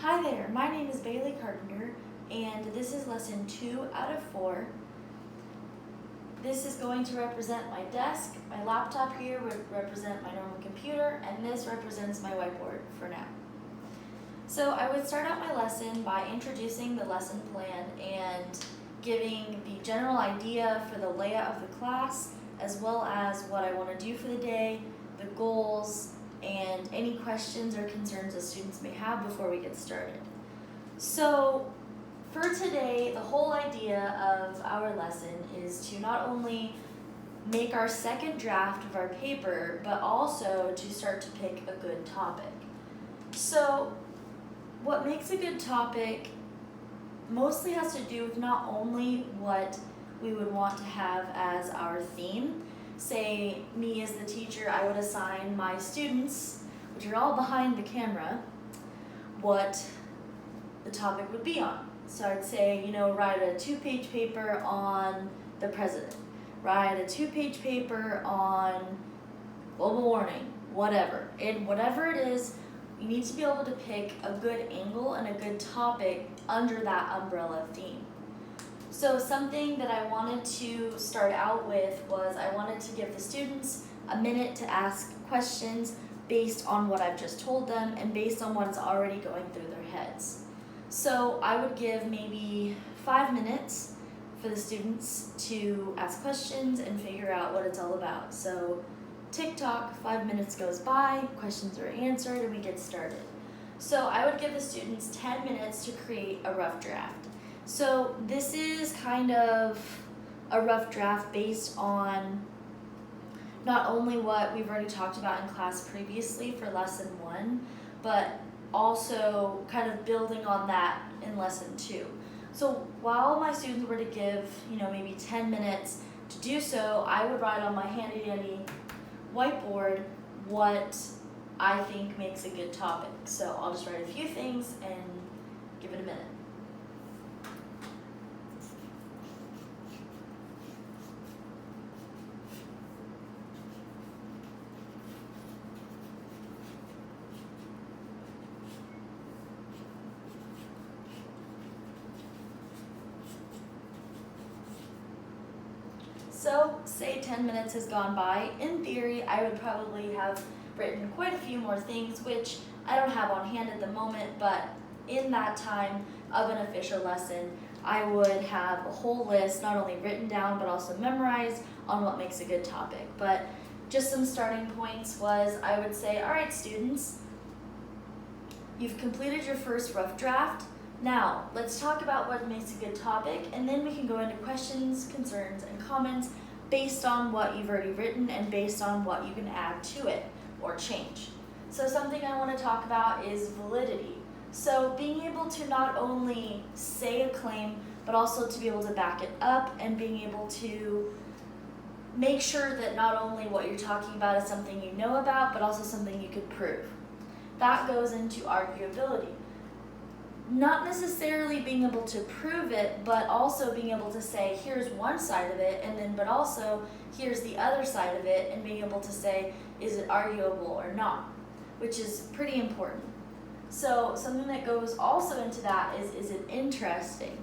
Hi there, my name is Bailey Carpenter, and this is lesson 2 out of 4. This is going to represent my desk. My laptop here would represent my normal computer, and this represents my whiteboard for now. So I would start out my lesson by introducing the lesson plan and giving the general idea for the layout of the class, as well as what I want to do for the day, the goals, and any questions or concerns that students may have before we get started. So for today, the whole idea of our lesson is to not only make our second draft of our paper, but also to start to pick a good topic. So what makes a good topic mostly has to do with not only what we would want to have as our theme. Say, me as the teacher, I would assign my students, which are all behind the camera, what the topic would be on. So I'd say, write a 2-page paper on the president, write a 2-page paper on global warming, whatever. And whatever it is, you need to be able to pick a good angle and a good topic under that umbrella theme. So something that I wanted to start out with was I wanted to give the students a minute to ask questions based on what I've just told them and based on what's already going through their heads. So I would give maybe 5 minutes for the students to ask questions and figure out what it's all about. So tick-tock, 5 minutes goes by, questions are answered, and we get started. So I would give the students 10 minutes to create a rough draft. So this is kind of a rough draft based on not only what we've already talked about in class previously for lesson 1, but also kind of building on that in lesson 2. So while my students were to give, maybe 10 minutes to do so, I would write on my handy dandy whiteboard what I think makes a good topic. So I'll just write a few things and give it a minute. So, say 10 minutes has gone by. In theory, I would probably have written quite a few more things, which I don't have on hand at the moment, but in that time of an official lesson, I would have a whole list, not only written down, but also memorized on what makes a good topic. But just some starting points was, I would say, all right, students, you've completed your first rough draft. Now, let's talk about what makes a good topic, and then we can go into questions, concerns, and comments based on what you've already written and based on what you can add to it or change. So something I want to talk about is validity. So being able to not only say a claim, but also to be able to back it up and being able to make sure that not only what you're talking about is something you know about, but also something you could prove. That goes into arguability. Not necessarily being able to prove it, but also being able to say, here's one side of it, but also here's the other side of it, and being able to say, is it arguable or not, which is pretty important. So something that goes also into that is it interesting?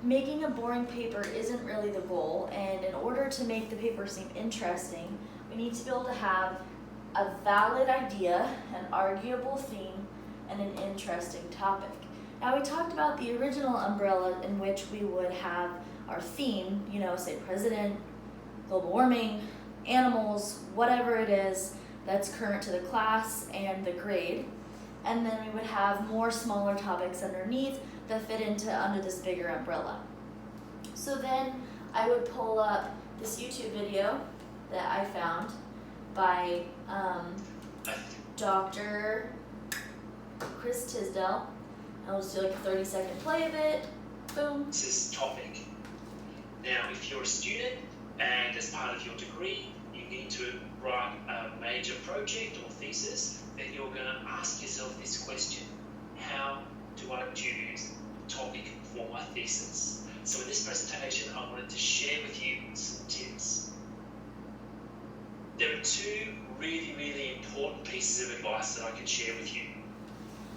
Making a boring paper isn't really the goal, and in order to make the paper seem interesting, we need to be able to have a valid idea, an arguable theme, and an interesting topic. Now, we talked about the original umbrella in which we would have our theme, say president, global warming, animals, whatever it is that's current to the class and the grade. And then we would have more smaller topics underneath that fit under this bigger umbrella. So then I would pull up this YouTube video that I found by Dr. Chris Tisdale. I'll just do like a 30-second play of it. Boom. This is topic. Now, if you're a student and as part of your degree, you need to write a major project or thesis, then you're going to ask yourself this question: how do I choose a topic for my thesis? So in this presentation, I wanted to share with you some tips. There are 2 really, really important pieces of advice that I can share with you.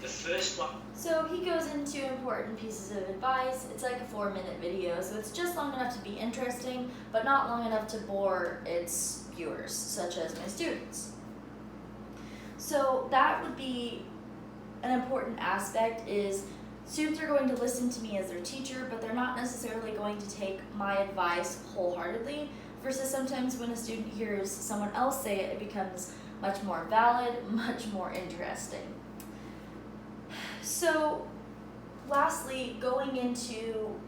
The first one. So he goes into important pieces of advice. It's like a 4-minute video, so it's just long enough to be interesting, but not long enough to bore its viewers, such as my students. So that would be an important aspect, is students are going to listen to me as their teacher, but they're not necessarily going to take my advice wholeheartedly, versus sometimes when a student hears someone else say it, it becomes much more valid, much more interesting. So lastly, going into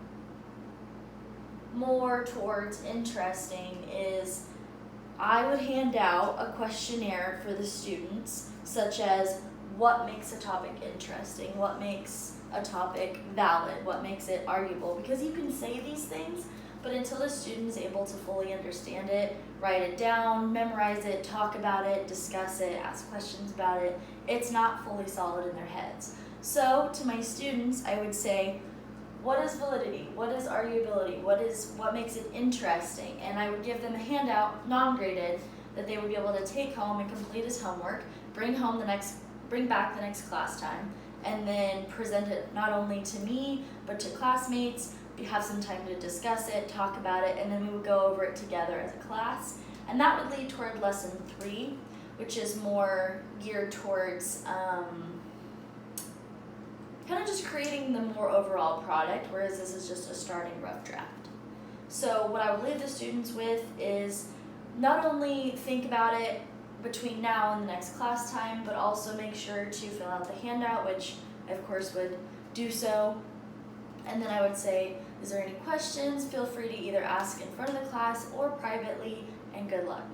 more towards interesting, is I would hand out a questionnaire for the students, such as what makes a topic interesting, what makes a topic valid, what makes it arguable, because you can say these things, but until the student is able to fully understand it, write it down, memorize it, talk about it, discuss it, ask questions about it, it's not fully solid in their heads. So to my students, I would say, what is validity? What is arguability? What makes it interesting? And I would give them a handout, non-graded, that they would be able to take home and complete as homework, bring back the next class time, and then present it not only to me, but to classmates, have some time to discuss it, talk about it, and then we would go over it together as a class. And that would lead toward lesson 3, which is more geared towards kind of just creating the more overall product, whereas this is just a starting rough draft. So what I would leave the students with is not only think about it between now and the next class time, but also make sure to fill out the handout, which I of course would do so. And then I would say, is there any questions? Feel free to either ask in front of the class or privately, and good luck.